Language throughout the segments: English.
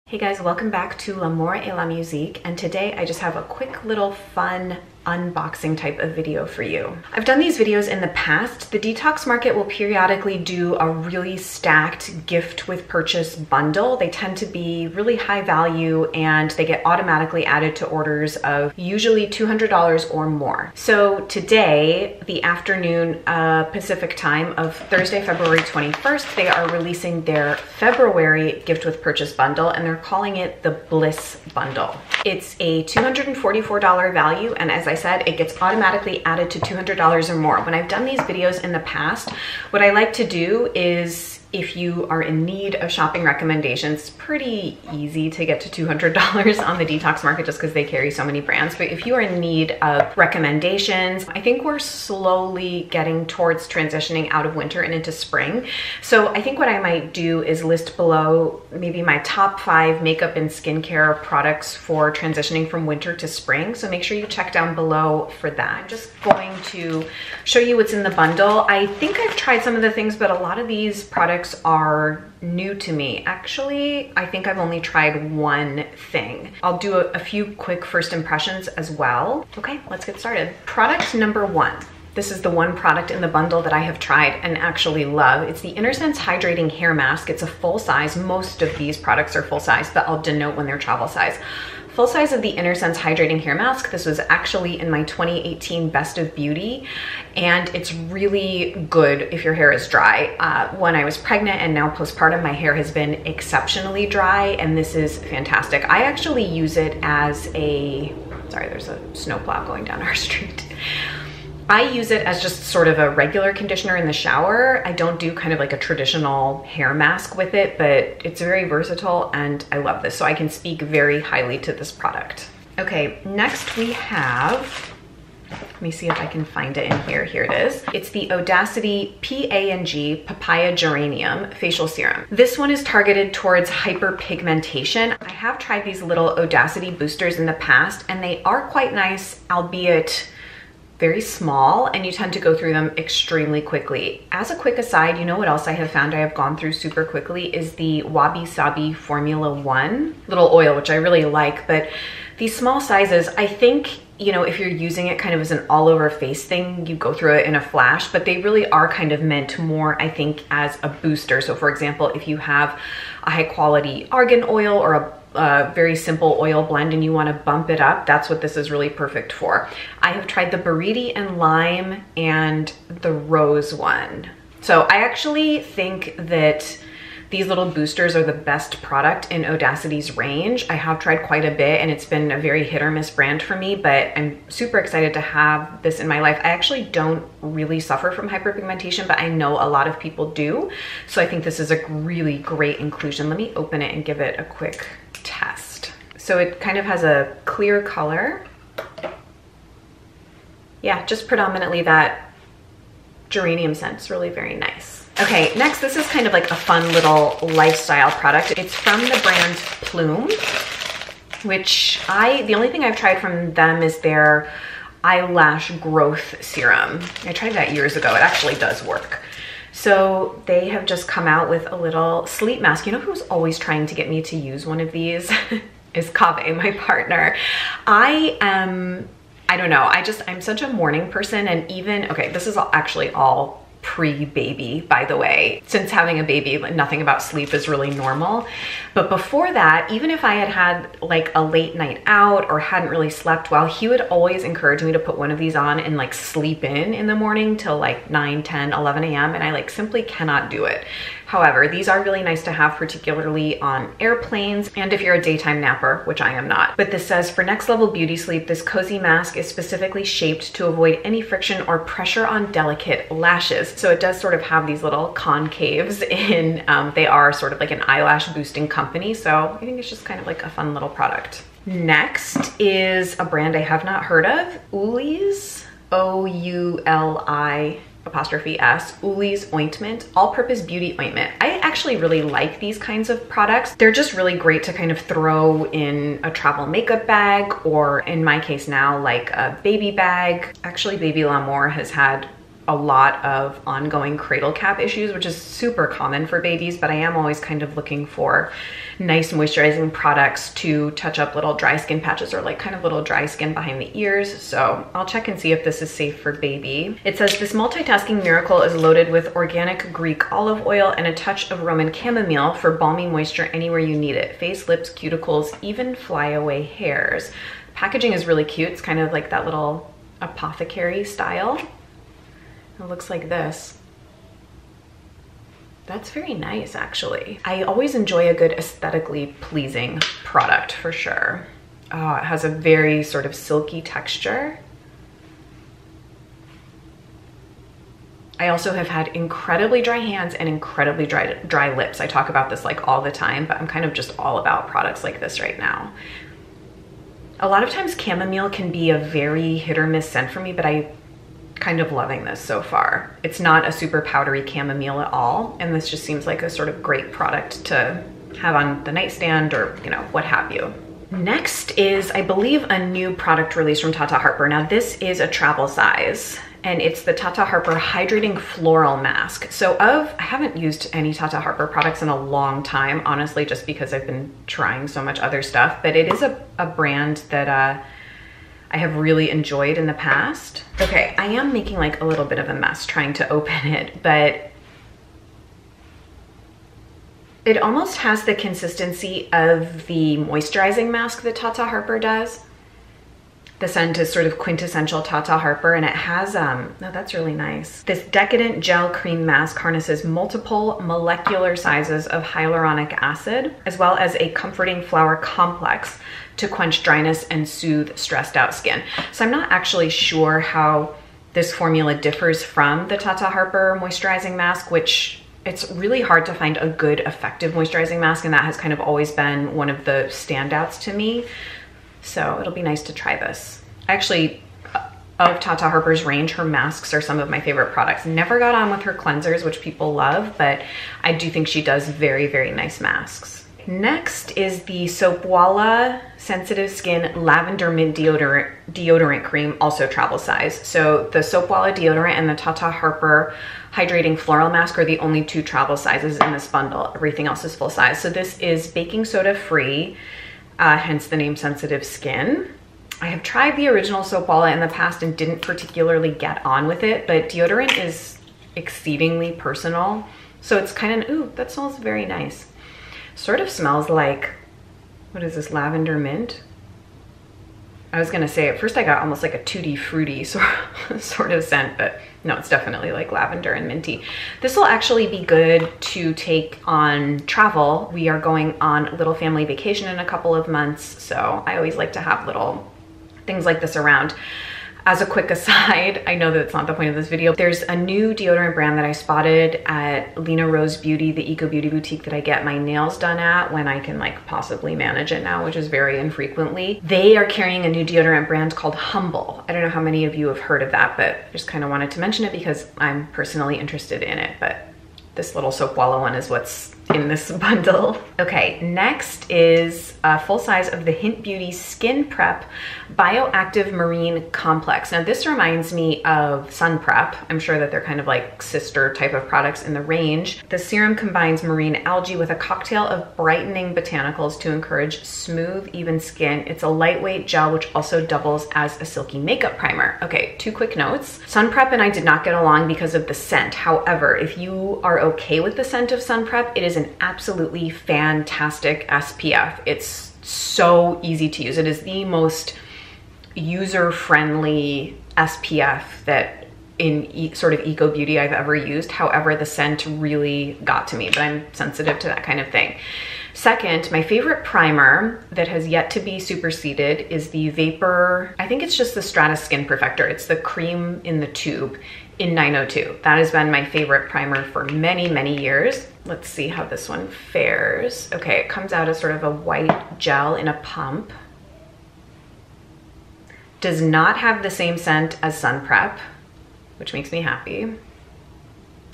Hey guys, welcome back to L'amour et la musique, and today I just have a quick little fun unboxing type of video for you. I've done these videos in the past. The Detox Market will periodically do a really stacked gift with purchase bundle. They tend to be really high value and they get automatically added to orders of usually $200 or more. So today, the afternoon Pacific time of Thursday, February 21st, they are releasing their February gift with purchase bundle, and they're calling it the Bliss bundle. It's a $244 value, and as I said, it gets automatically added to $200 or more. When I've done these videos in the past, what I like to do is, if you are in need of shopping recommendations, it's pretty easy to get to $200 on the Detox Market just because they carry so many brands. But if you are in need of recommendations, I think we're slowly getting towards transitioning out of winter and into spring. So I think what I might do is list below maybe my top 5 makeup and skincare products for transitioning from winter to spring. So make sure you check down below for that. I'm just going to show you what's in the bundle. I think I've tried some of the things, but a lot of these products are new to me. Actually, I think I've only tried one thing. I'll do a few quick first impressions as well. Okay, let's get started. Product number 1. This is the one product in the bundle that I have tried and actually love. It's the Innersense Hydrating Hair Mask. It's a full size. Most of these products are full size, but I'll denote when they're travel size. Full size of the Innersense Hydrating Hair Mask. This was actually in my 2018 Best of Beauty, and it's really good if your hair is dry. When I was pregnant and now postpartum, my hair has been exceptionally dry, and this is fantastic. I actually use it as a, sorry, there's a snowplow going down our street. I use it as just sort of a regular conditioner in the shower. I don't do kind of like a traditional hair mask with it, but it's very versatile and I love this. So I can speak very highly to this product. Okay, next we have, let me see if I can find it in here. Here it is. It's the Audacity PA&G Papaya Geranium Facial Serum. This one is targeted towards hyperpigmentation. I have tried these little Audacity boosters in the past and they are quite nice, albeit very small, and you tend to go through them extremely quickly. As a quick aside, you know what else I have found I have gone through super quickly is the Wabi Sabi Formula 1 little oil, which I really like, but these small sizes, I think, you know, if you're using it kind of as an all over face thing, you go through it in a flash, but they really are kind of meant more, I think, as a booster. So for example, if you have a high quality argan oil or a very simple oil blend and you want to bump it up, that's what this is really perfect for. I have tried the Buriti and Lime and the Rose one. So I actually think that these little boosters are the best product in Audacity's range. I have tried quite a bit and it's been a very hit or miss brand for me, but I'm super excited to have this in my life. I actually don't really suffer from hyperpigmentation, but I know a lot of people do. So I think this is a really great inclusion. Let me open it and give it a quick test. So it kind of has a clear color. Yeah, just predominantly that geranium scent. It's really very nice. Okay, next, this is kind of like a fun little lifestyle product. It's from the brand Plume, which the only thing I've tried from them is their eyelash growth serum. I tried that years ago. It actually does work. So they have just come out with a little sleep mask. You know who's always trying to get me to use one of these? Is Kave, my partner. I don't know, I'm such a morning person, and even, okay, this is actually all pre-baby, by the way. Since having a baby, nothing about sleep is really normal. But before that, even if I had like a late night out or hadn't really slept well, he would always encourage me to put one of these on and like sleep in the morning till like 9, 10, 11 a.m. And I like simply cannot do it. However, these are really nice to have, particularly on airplanes and if you're a daytime napper, which I am not. But this says, for next level beauty sleep, this cozy mask is specifically shaped to avoid any friction or pressure on delicate lashes. So it does sort of have these little concaves in, they are sort of like an eyelash boosting company. So I think it's just kind of like a fun little product. Next is a brand I have not heard of, Ouli's, O-U-L-I '(S), Ouli's Ointment, all-purpose beauty ointment. I actually really like these kinds of products. They're just really great to kind of throw in a travel makeup bag, or in my case now, like a baby bag. Actually, Baby L'Amour has had a lot of ongoing cradle cap issues, which is super common for babies, but I am always kind of looking for nice moisturizing products to touch up little dry skin patches or like kind of little dry skin behind the ears. So I'll check and see if this is safe for baby. It says this multitasking miracle is loaded with organic Greek olive oil and a touch of Roman chamomile for balmy moisture anywhere you need it. Face, lips, cuticles, even flyaway hairs. Packaging is really cute. It's kind of like that little apothecary style. It looks like this. That's very nice, actually. I always enjoy a good aesthetically pleasing product for sure. Oh, it has a very sort of silky texture. I also have had incredibly dry hands and incredibly dry lips. I talk about this like all the time, but I'm kind of just all about products like this right now. A lot of times chamomile can be a very hit or miss scent for me, but I'm kind of loving this so far. It's not a super powdery chamomile at all, and this just seems like a sort of great product to have on the nightstand or, you know, what have you. Next is, I believe, a new product release from Tata Harper. Now this is a travel size, and it's the Tata Harper Hydrating Floral Mask. So I haven't used any Tata Harper products in a long time, honestly, just because I've been trying so much other stuff, but it is a brand that I have really enjoyed in the past. Okay, I am making like a little bit of a mess trying to open it, but it almost has the consistency of the moisturizing mask that Tata Harper does. The scent is sort of quintessential Tata Harper, and it has, no, that's really nice. This decadent gel cream mask harnesses multiple molecular sizes of hyaluronic acid, as well as a comforting flower complex to quench dryness and soothe stressed out skin. So I'm not actually sure how this formula differs from the Tata Harper moisturizing mask, which it's really hard to find a good effective moisturizing mask, and that has kind of always been one of the standouts to me. So it'll be nice to try this. Actually, of Tata Harper's range, her masks are some of my favorite products. Never got on with her cleansers, which people love, but I do think she does very, very nice masks. Next is the Soapwalla Sensitive Skin Lavender Mint Deodorant Cream, also travel size. So the Soapwalla deodorant and the Tata Harper Hydrating Floral Mask are the only two travel sizes in this bundle. Everything else is full size. So this is baking soda free, hence the name Sensitive Skin. I have tried the original Soapwalla in the past and didn't particularly get on with it, but deodorant is exceedingly personal. So it's kind of, ooh, that smells very nice. Sort of smells like, what is this, lavender mint? I was gonna say, at first I got almost like a tutti fruity sort of scent, but no, it's definitely like lavender and minty. This will actually be good to take on travel. We are going on a little family vacation in a couple of months, so I always like to have little things like this around. As a quick aside, I know that it's not the point of this video. There's a new deodorant brand that I spotted at Lena Rose Beauty, the eco beauty boutique that I get my nails done at when I can like possibly manage it now, which is very infrequently. They are carrying a new deodorant brand called Humble. I don't know how many of you have heard of that, but I just kind of wanted to mention it because I'm personally interested in it. But this little Soapwalla one is what's in this bundle. Okay, next is a full size of the Hint Beauty Skin Prep Bioactive Marine Complex. Now this reminds me of Sun Prep. I'm sure that they're kind of like sister type of products in the range. The serum combines marine algae with a cocktail of brightening botanicals to encourage smooth, even skin. It's a lightweight gel which also doubles as a silky makeup primer. Okay, two quick notes. Sun Prep and I did not get along because of the scent. However, if you are okay with the scent of Sun Prep, it is an absolutely fantastic SPF. It's so easy to use. It is the most user-friendly SPF that in sort of eco beauty I've ever used. However, the scent really got to me, but I'm sensitive to that kind of thing. Second, my favorite primer that has yet to be superseded is the Vapor, I think it's just the Stratus Skin Perfector. It's the cream in the tube in 902. That has been my favorite primer for many, many years. Let's see how this one fares. Okay, it comes out as sort of a white gel in a pump. Does not have the same scent as Sun Prep, which makes me happy.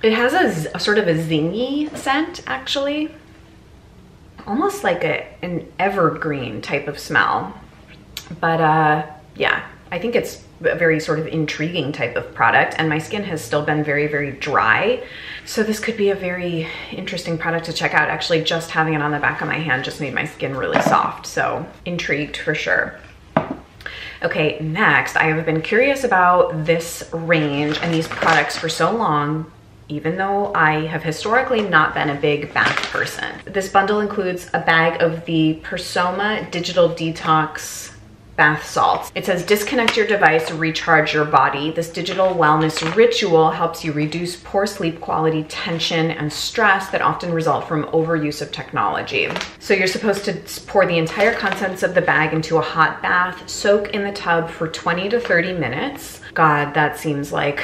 It has a sort of a zingy scent, actually. Almost like an evergreen type of smell. But yeah, I think it's a very sort of intriguing type of product, and my skin has still been very, very dry. So this could be a very interesting product to check out. Actually, just having it on the back of my hand just made my skin really soft. So intrigued for sure. Okay, next, I have been curious about this range and these products for so long, even though I have historically not been a big bath person. This bundle includes a bag of the Pursoma Digital Detox bath salts. It says, disconnect your device, recharge your body. This digital wellness ritual helps you reduce poor sleep quality, tension, and stress that often result from overuse of technology. So you're supposed to pour the entire contents of the bag into a hot bath, soak in the tub for 20 to 30 minutes. God, that seems like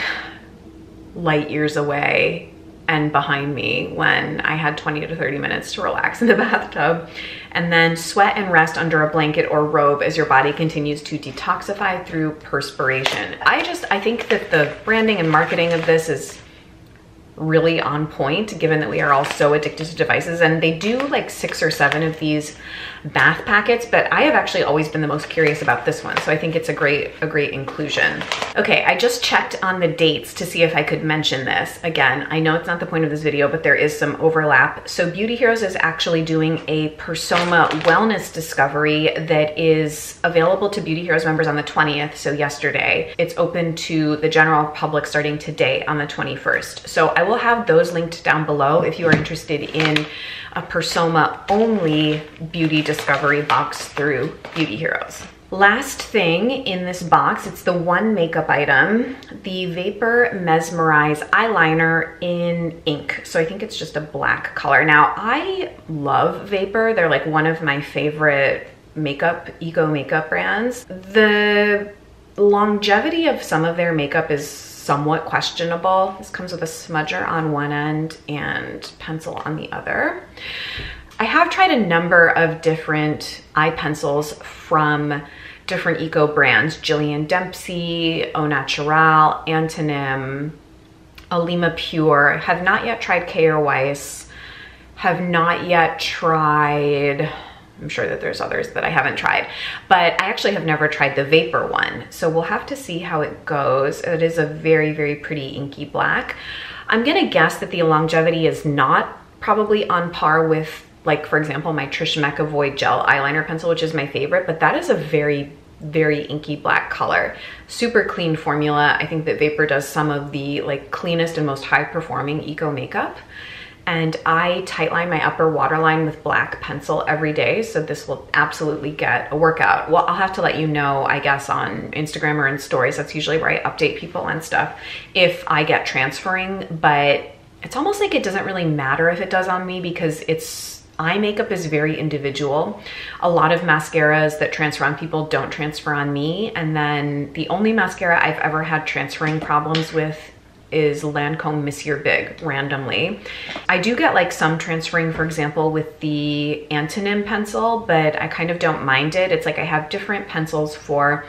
light years away and behind me when I had 20 to 30 minutes to relax in the bathtub, and then sweat and rest under a blanket or robe as your body continues to detoxify through perspiration. I think that the branding and marketing of this is really on point, given that we are all so addicted to devices. And they do like 6 or 7 of these bath packets, but I have actually always been the most curious about this one. So I think it's a great inclusion. Okay, I just checked on the dates to see if I could mention this. Again, I know it's not the point of this video, but there is some overlap. So Beauty Heroes is actually doing a Pursoma Wellness Discovery that is available to Beauty Heroes members on the 20th, so yesterday. It's open to the general public starting today on the 21st. So I will have those linked down below if you are interested in a Pursoma only beauty discovery box through Beauty Heroes. Last thing in this box, it's the one makeup item, the Vapor Mesmerize eyeliner in ink. So I think it's just a black color. Now, I love Vapor. They're like one of my favorite eco makeup brands. The longevity of some of their makeup is somewhat questionable. This comes with a smudger on one end and pencil on the other. I have tried a number of different eye pencils from different eco brands: Jillian Dempsey, Au Natural, Antonym, Alima Pure. Have not yet tried K.R. Weiss. Have not yet tried, I'm sure that there's others that I haven't tried, but I actually have never tried the Vapor one. So we'll have to see how it goes. It is a very, very pretty inky black. I'm gonna guess that the longevity is not probably on par with, like, for example, my Trish McAvoy gel eyeliner pencil, which is my favorite, but that is a very, very inky black color. Super clean formula. I think that Vapor does some of the like cleanest and most high performing eco makeup. And I tightline my upper waterline with black pencil every day, so this will absolutely get a workout. Well, I'll have to let you know, I guess, on Instagram or in stories. That's usually where I update people on stuff if I get transferring, but it's almost like it doesn't really matter if it does on me, because eye makeup is very individual. A lot of mascaras that transfer on people don't transfer on me, and then the only mascara I've ever had transferring problems with is Lancome Monsieur Big randomly. I do get like some transferring, for example, with the Antonym pencil, but I kind of don't mind it. It's like I have different pencils for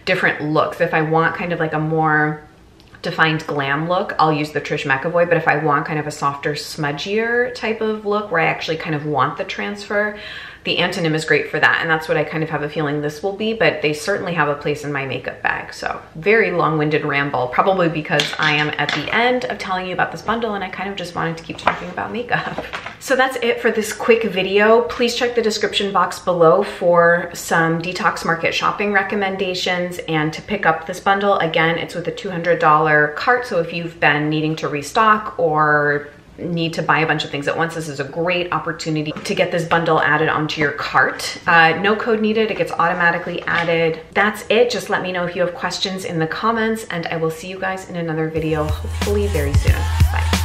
different looks. If I want kind of like a more defined glam look, I'll use the Trish McAvoy, but if I want kind of a softer, smudgier type of look where I actually kind of want the transfer, the Antonym is great for that, and that's what I kind of have a feeling this will be, but they certainly have a place in my makeup bag. So very long-winded ramble, probably because I am at the end of telling you about this bundle and I kind of just wanted to keep talking about makeup. So that's it for this quick video. Please check the description box below for some Detox Market shopping recommendations and to pick up this bundle. Again, it's with a $200 cart, so if you've been needing to restock or need to buy a bunch of things at once, this is a great opportunity to get this bundle added onto your cart. No code needed, it gets automatically added. That's it. Just let me know if you have questions in the comments, and I will see you guys in another video hopefully very soon. Bye.